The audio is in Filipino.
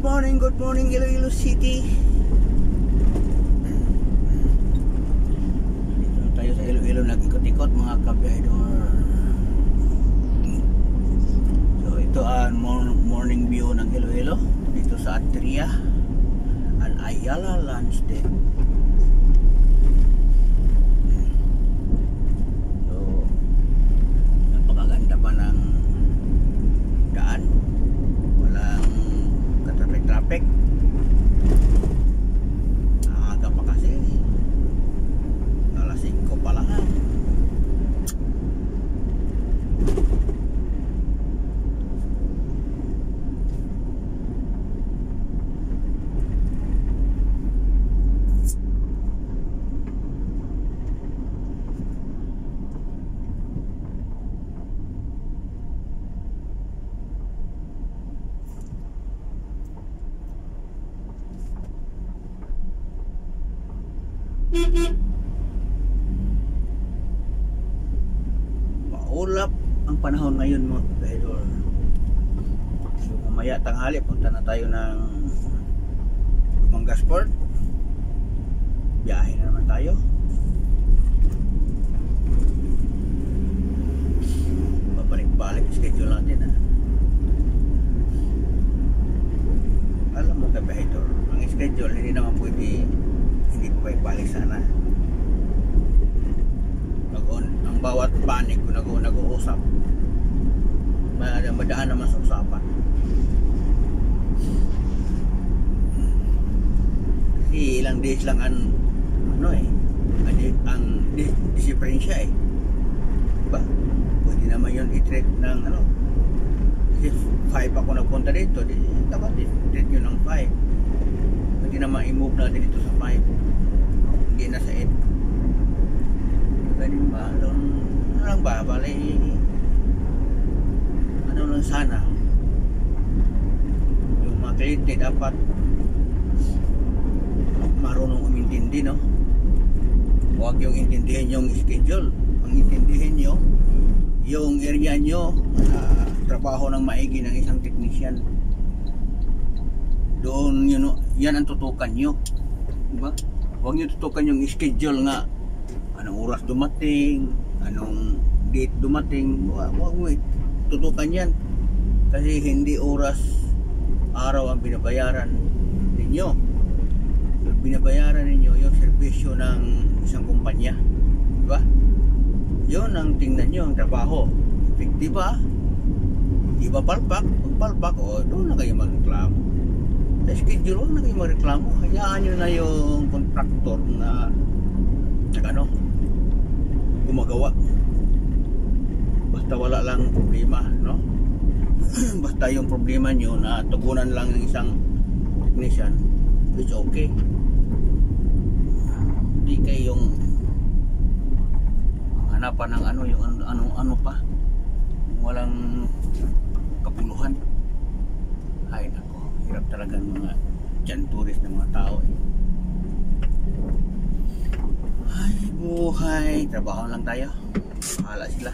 good morning Iloilo City. Dito tayo sa Iloilo, nag-ikot-ikot mga kabiyahidor. So ito ang morning view ng Iloilo dito sa Atria and Ayala Landscape. So napakaganda pa ng daan, walang traffic. Aga pa kasi, alas 5 pa lang. Maulap ang panahon ngayon mga kabiyahidor. So mamaya tanghali punta na tayo ng Mangasport. Biyahe na naman tayo. Babalik-balik schedule natin ha. Alam mo kabiyahidor, ang schedule hindi naman pwede, hindi ko balik sana. Ang bawat panig kung nag-uusap, madaan naman sa usapan. Kasi ilang days lang ang diferensya diba? Pwede naman yun i-treat ng kasi 5 ako nagpunta dito, dapat i-treat yun ng 5. Pwede naman i-move natin dito sa 5, hindi na sa 8. Pwede ba? Ano lang ba? Balay, ano lang sana, yung mga kliyente dapat marunong umintindi, no? Huwag yung intindihin yung schedule, ang intindihin nyo yung area nyo, trabaho ng maigi ng isang technician. Doon yun, yan ang tutukan nyo, diba? Huwag nyo tutukan yung schedule nga, anong oras dumating, anong date dumating. Huwag mo tutukan yan, kasi hindi oras, araw ang binabayaran ninyo. Binabayaran ninyo yung serbisyo ng isang kumpanya, diba? Yun ang tingnan nyo, ang trabaho efektiba. Iba palpak, pagpalpak, doon na kayo magreklamo. Sa schedule, huwag na kayo magreklamo. Hayaan nyo na yung contractor na gumagawa, basta wala lang problema, no? Basta yung problema nyo na tugunan lang ng isang technician, it's okay. Hindi kayo yung hanapan ng yung ano pa, walang kapuluhan. Ay nako, hirap talaga ng mga dyan tourist ng mga tao Ay buhay, trabaho lang tayo, bahala sila.